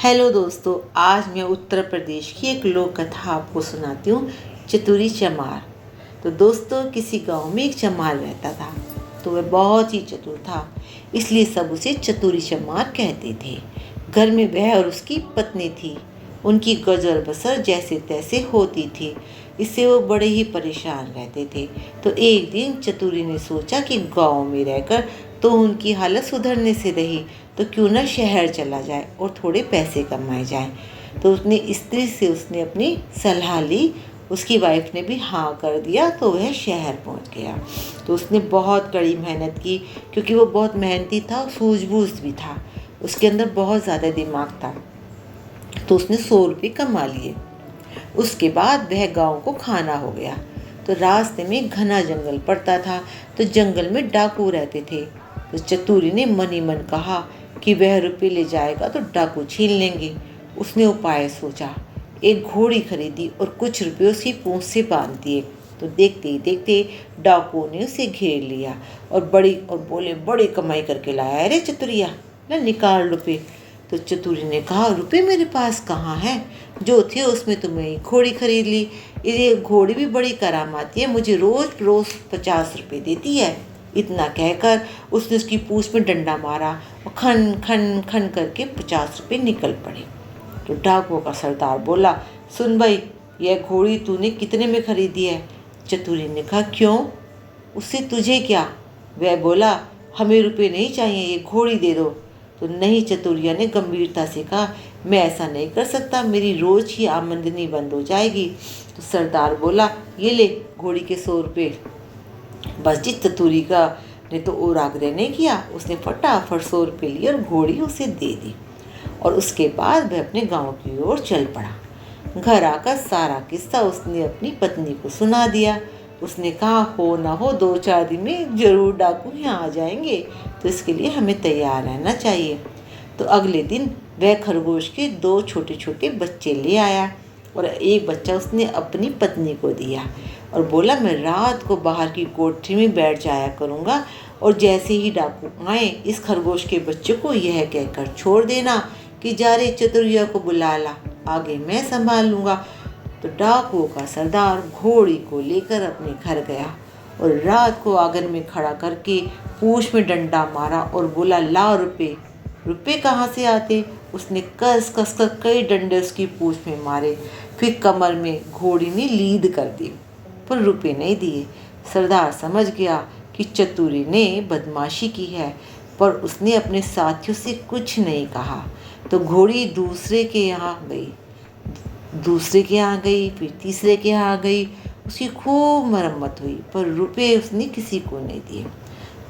Hello दोस्तों, आज मैं उत्तर प्रदेश की एक लोक कथा आपको सुनाती हूँ, चतुरी चमार। तो दोस्तों, किसी गांव में एक चमार रहता था। तो वह बहुत ही चतुर था, इसलिए सब उसे चतुरी चमार कहते थे। घर में वह और उसकी पत्नी थी। उनकी गुजर बसर जैसे तैसे होती थी, इससे वो बड़े ही परेशान रहते थे। तो एक दिन चतुरी ने सोचा कि गांव में रहकर तो उनकी हालत सुधरने से रही, तो क्यों ना शहर चला जाए और थोड़े पैसे कमाए जाए। तो उसने स्त्री से उसने अपनी सलाह ली। उसकी वाइफ ने भी हाँ कर दिया, तो वह शहर पहुंच गया। तो उसने बहुत कड़ी मेहनत की, क्योंकि वो बहुत मेहनती था और सूझबूझ भी था। उसके अंदर बहुत ज़्यादा दिमाग था। तो उसने 100 रुपये कमा लिए। उसके बाद वह गांव को खाना हो गया। तो रास्ते में घना जंगल पड़ता था। तो जंगल में डाकू रहते थे। तो चतुरी ने मन ही मन कहा कि वह रुपये ले जाएगा तो डाकू छीन लेंगे। उसने उपाय सोचा, एक घोड़ी खरीदी और कुछ रुपये उसकी पूंछ से बांध दिए। तो देखते ही देखते डाकुओं ने उसे घेर लिया और बोले, बड़ी कमाई करके लाया है रे चतुरिया, ना निकाल रुपये। तो चतुरी ने कहा, रुपये मेरे पास कहाँ है, जो थे उसमें तो मैं घोड़ी खरीद ली। ये घोड़ी भी बड़ी कराम आती है, मुझे रोज रोज 50 रुपये देती है। इतना कहकर उसने उसकी पूंछ में डंडा मारा और खन खन खन करके 50 रुपये निकल पड़े। तो डाकुओं का सरदार बोला, सुन भाई, यह घोड़ी तूने कितने में खरीदी है? चतुरी ने कहा, क्यों, उससे तुझे क्या? वह बोला, हमें रुपये नहीं चाहिए, ये घोड़ी दे दो। तो नहीं, चतुरिया ने गंभीरता से कहा, मैं ऐसा नहीं कर सकता, मेरी रोज ही आमदनी बंद हो जाएगी। तो सरदार बोला, ये ले घोड़ी के 100 रुपये। बस जी, चतुरी का ने तो और आग्रह नहीं किया, उसने फटाफट 100 रुपये लिए और घोड़ी उसे दे दी। और उसके बाद वह अपने गांव की ओर चल पड़ा। घर आकर सारा किस्सा उसने अपनी पत्नी को सुना दिया। उसने कहा, हो ना हो 2-4 दिन में जरूर डाकू यहाँ आ जाएंगे, तो इसके लिए हमें तैयार रहना चाहिए। तो अगले दिन वह खरगोश के 2 छोटे छोटे बच्चे ले आया और एक बच्चा उसने अपनी पत्नी को दिया और बोला, मैं रात को बाहर की कोठरी में बैठ जाया करूँगा और जैसे ही डाकू आए, इस खरगोश के बच्चे को यह कहकर छोड़ देना कि जा रे चतुरिया को बुला ला, आगे मैं संभाल लूँगा। तो डाकुओं का सरदार घोड़ी को लेकर अपने घर गया और रात को आंगन में खड़ा करके पूंछ में डंडा मारा और बोला, ला रुपये। रुपये कहाँ से आते? उसने कस कस कर कई डंडे उसकी पूंछ में मारे, फिर कमर में घोड़ी ने लीद कर दी, पर रुपये नहीं दिए। सरदार समझ गया कि चतुरी ने बदमाशी की है, पर उसने अपने साथियों से कुछ नहीं कहा। तो घोड़ी दूसरे के यहाँ गई, फिर तीसरे के यहाँ गई। उसकी खूब मरम्मत हुई, पर रुपये उसने किसी को नहीं दिए।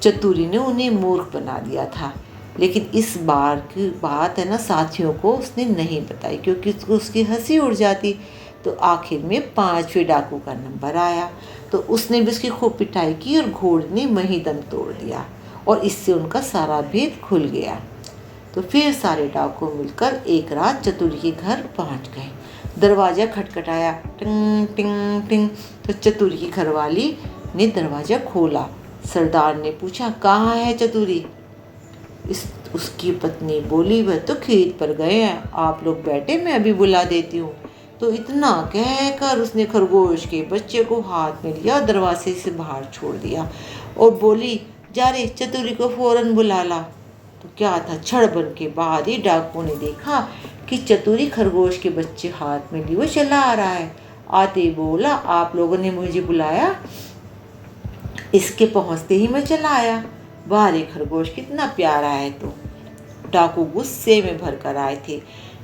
चतुरी ने उन्हें मूर्ख बना दिया था, लेकिन इस बार की बात है ना, साथियों को उसने नहीं बताई, क्योंकि उसकी हंसी उड़ जाती। तो आखिर में 5वें डाकू का नंबर आया, तो उसने भी उसकी खूब पिटाई की और घोड़ी ने वहीं दम तोड़ दिया और इससे उनका सारा भेद खुल गया। तो फिर सारे डाकू मिलकर एक रात चतुरी के घर पहुंच गए। दरवाज़ा खटखटाया, टिंग टिंग टिंग। तो चतुरी की घरवाली ने दरवाज़ा खोला। सरदार ने पूछा, कहाँ है चतुरी? उसकी पत्नी बोली, वह तो खेत पर गए हैं, आप लोग बैठे, मैं अभी बुला देती हूँ। तो इतना कहकर उसने खरगोश के बच्चे को हाथ में लिया, दरवाजे से बाहर छोड़ दिया और बोली, जा रे चतुरी को फौरन बुला ला। तो क्या था, क्षण भर के बाद ही डाकुओं ने देखा कि चतुरी खरगोश के बच्चे हाथ में लिए चला आ रहा है। आते ही बोला, आप लोगों ने मुझे बुलाया? इसके पहुंचते ही मैं चला आया। वाह रे खरगोश, कितना प्यारा है। तो डाकू गुस्से में भर कर आए थे,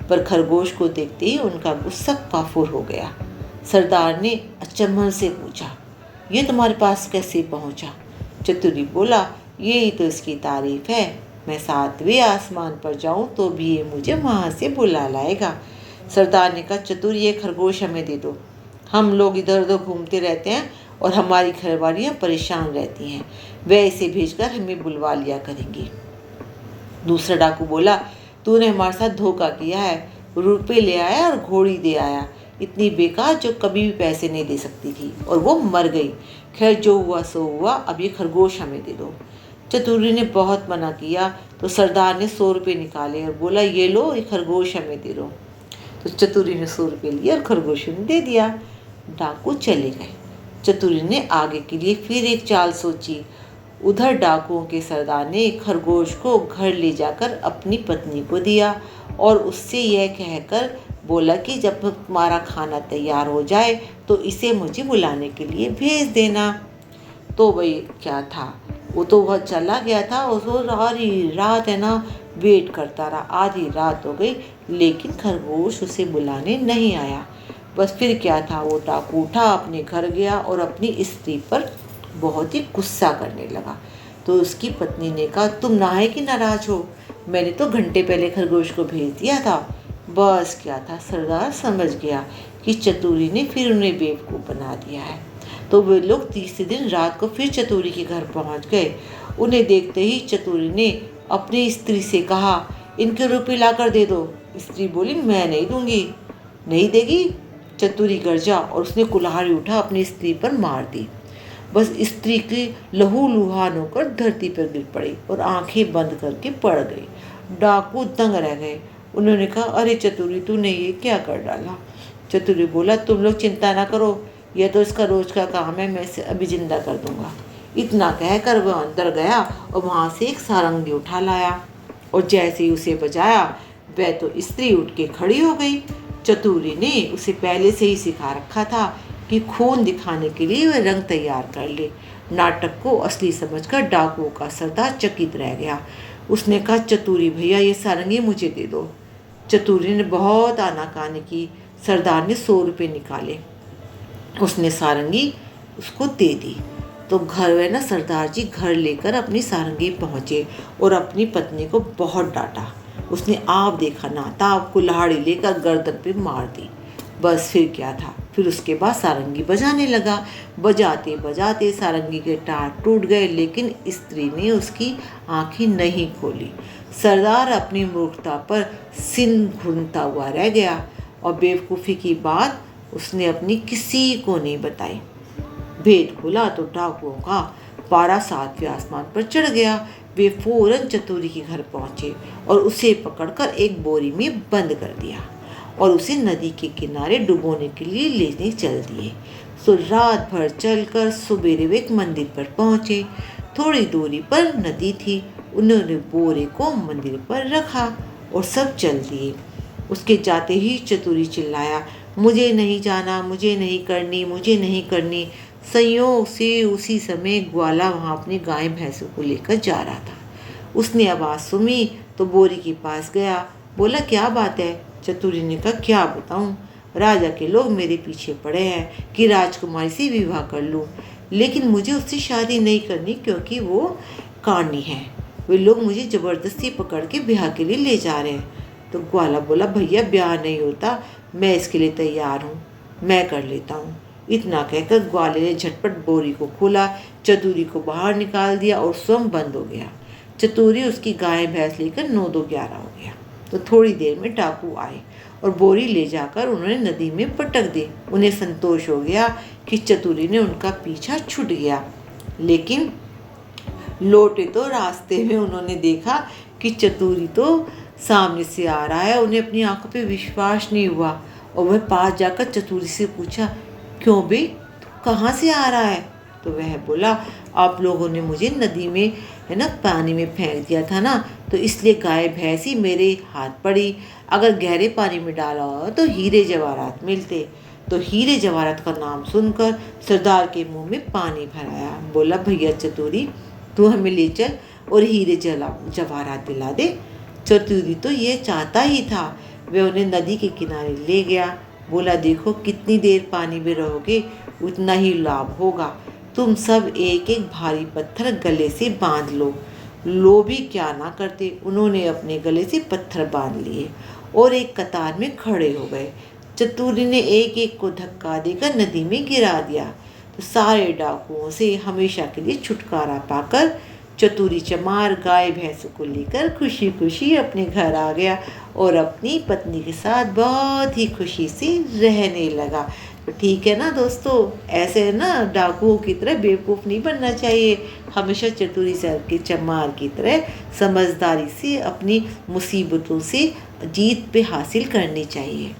पर खरगोश को देखते ही उनका गुस्सा काफूर हो गया। सरदार ने अचंभन से पूछा, ये तुम्हारे पास कैसे पहुंचा? चतुरी बोला, यही तो इसकी तारीफ है, मैं 7वें आसमान पर जाऊं तो भी ये मुझे वहां से बुला लाएगा। सरदार ने कहा, चतुर, ये खरगोश हमें दे दो, हम लोग इधर उधर घूमते रहते हैं और हमारी घरवालियां परेशान रहती हैं, वह इसे भेजकर हमें बुलवा लिया करेंगी। दूसरा डाकू बोला, तूने हमारे साथ धोखा किया है, रुपये ले आया और घोड़ी दे आया, इतनी बेकार जो कभी भी पैसे नहीं दे सकती थी और वो मर गई। खैर, जो हुआ सो हुआ, अब ये खरगोश हमें दे दो। चतुरी ने बहुत मना किया तो सरदार ने 100 रुपये निकाले और बोला, ये लो, ये खरगोश हमें दे दो। तो चतुरी ने 100 रुपये लिए और खरगोश ने दे दिया। डाकू चले गए। चतुरी ने आगे के लिए फिर एक चाल सोची। उधर डाकुओं के सरदार ने खरगोश को घर ले जाकर अपनी पत्नी को दिया और उससे यह कहकर बोला कि जब तुम्हारा खाना तैयार हो जाए तो इसे मुझे बुलाने के लिए भेज देना। तो वही क्या था, वो तो वह चला गया था। उसको सारी रात वेट करता रहा। आधी रात हो गई लेकिन खरगोश उसे बुलाने नहीं आया। बस फिर क्या था, वो डाकू उठा, अपने घर गया और अपनी स्त्री पर बहुत ही गुस्सा करने लगा। तो उसकी पत्नी ने कहा, तुम नाहे कि नाराज हो, मैंने तो घंटे पहले खरगोश को भेज दिया था। बस क्या था, सरदार समझ गया कि चतुरी ने फिर उन्हें बेवकूफ़ बना दिया है। तो वे लोग तीसरे दिन रात को फिर चतुरी के घर पहुंच गए। उन्हें देखते ही चतुरी ने अपनी स्त्री से कहा, इनके रुपये ला कर दे दो। स्त्री बोली, मैं नहीं दूंगी। नहीं देगी? चतुरी गरजा और उसने कुल्हाड़ी उठा अपनी स्त्री पर मार दी। बस स्त्री की लहू लुहान होकर धरती पर गिर पड़ी और आंखें बंद करके पड़ गई। डाकू दंग रह गए। उन्होंने कहा, अरे चतुरी, तूने ये क्या कर डाला? चतुरी बोला, तुम लोग चिंता ना करो, यह तो इसका रोज का काम है, मैं इसे अभी जिंदा कर दूंगा। इतना कहकर वह अंदर गया और वहां से एक सारंगी उठा लाया और जैसे ही उसे बजाया वह तो स्त्री उठ के खड़ी हो गई। चतुरी ने उसे पहले से ही सिखा रखा था कि खून दिखाने के लिए वह रंग तैयार कर ले। नाटक को असली समझकर डाकुओं का सरदार चकित रह गया। उसने कहा, चतुरी भैया, ये सारंगी मुझे दे दो। चतुरी ने बहुत आनाकानी की। सरदार ने 100 रुपये निकाले। उसने सारंगी उसको दे दी। तो घर में सरदार जी घर लेकर अपनी सारंगी पहुंचे और अपनी पत्नी को बहुत डांटा। उसने आप देखा ना ताब कुल्हाड़ी लेकर गर्दन पे मार दी। बस फिर क्या था, फिर उसके बाद सारंगी बजाने लगा। बजाते बजाते सारंगी के टार टूट गए लेकिन स्त्री ने उसकी आंखें नहीं खोली। सरदार अपनी मूर्खता पर सिन घूमता हुआ रह गया और बेवकूफ़ी की बात उसने अपनी किसी को नहीं बताई। भेद खुला तो डाकुओं का पारा 7वें आसमान पर चढ़ गया। वे फौरन चतुरी के घर पहुंचे और उसे पकड़कर एक बोरी में बंद कर दिया और उसे नदी के किनारे डुबोने के लिए लेने चल दिए। तो रात भर चलकर सुबेरे वे एक मंदिर पर पहुंचे। थोड़ी दूरी पर नदी थी। उन्होंने बोरे को मंदिर पर रखा और सब चल दिए। उसके जाते ही चतुरी चिल्लाया, मुझे नहीं जाना, मुझे नहीं करनी, मुझे नहीं करनी। संयोग से उसी समय ग्वाला वहाँ अपनी गाय भैंसों को लेकर जा रहा था। उसने आवाज़ सुनी तो बोरी के पास गया। बोला, क्या बात है? चतुरी ने कहा, क्या बताऊं, राजा के लोग मेरे पीछे पड़े हैं कि राजकुमारी से विवाह कर लूं, लेकिन मुझे उससे शादी नहीं करनी क्योंकि वो कानी है। वे लोग मुझे ज़बरदस्ती पकड़ के ब्याह के लिए ले जा रहे हैं। तो ग्वाला बोला, भैया ब्याह नहीं होता, मैं इसके लिए तैयार हूँ, मैं कर लेता हूँ। इतना कहकर ग्वाले ने झटपट बोरी को खोला, चतुरी को बाहर निकाल दिया और स्वयं बंद हो गया। चतुरी उसकी गाय भैंस लेकर 9-2-11 हो गया। तो थोड़ी देर में डाकू आए और बोरी ले जाकर उन्होंने नदी में पटक दी। उन्हें संतोष हो गया कि चतुरी ने उनका पीछा छूट गया, लेकिन लौटे तो रास्ते में उन्होंने देखा कि चतुरी तो सामने से आ रहा है। उन्हें अपनी आंखों पे विश्वास नहीं हुआ और वह पास जाकर चतुरी से पूछा, क्यों बे, तू कहाँ से आ रहा है? तो वह बोला, आप लोगों ने मुझे नदी में पानी में फेंक दिया था ना, तो इसलिए गाय भैंस ही मेरे हाथ पड़ी। अगर गहरे पानी में डाला हो तो हीरे जवाहरात मिलते। तो हीरे जवाहरात का नाम सुनकर सरदार के मुंह में पानी भर आया। बोला, भैया चतुरी, तू हमें ले चल और हीरे जवाहरात दिला दे। चतुरी तो ये चाहता ही था। वह उन्हें नदी के किनारे ले गया। बोला, देखो कितनी देर पानी में रहोगे उतना ही लाभ होगा। तुम सब एक एक भारी पत्थर गले से बांध लो। लो भी क्या ना करते, उन्होंने अपने गले से पत्थर बांध लिए और एक कतार में खड़े हो गए। चतुरी ने एक एक को धक्का देकर नदी में गिरा दिया। तो सारे डाकुओं से हमेशा के लिए छुटकारा पाकर चतुरी चमार गाय भैंसों को लेकर खुशी खुशी अपने घर आ गया और अपनी पत्नी के साथ बहुत ही खुशी से रहने लगा। तो ठीक है ना दोस्तों, ऐसे ना डाकुओं की तरह बेवकूफ़ नहीं बनना चाहिए। हमेशा चतुरी के चमार की तरह समझदारी से अपनी मुसीबतों से जीत पे हासिल करनी चाहिए।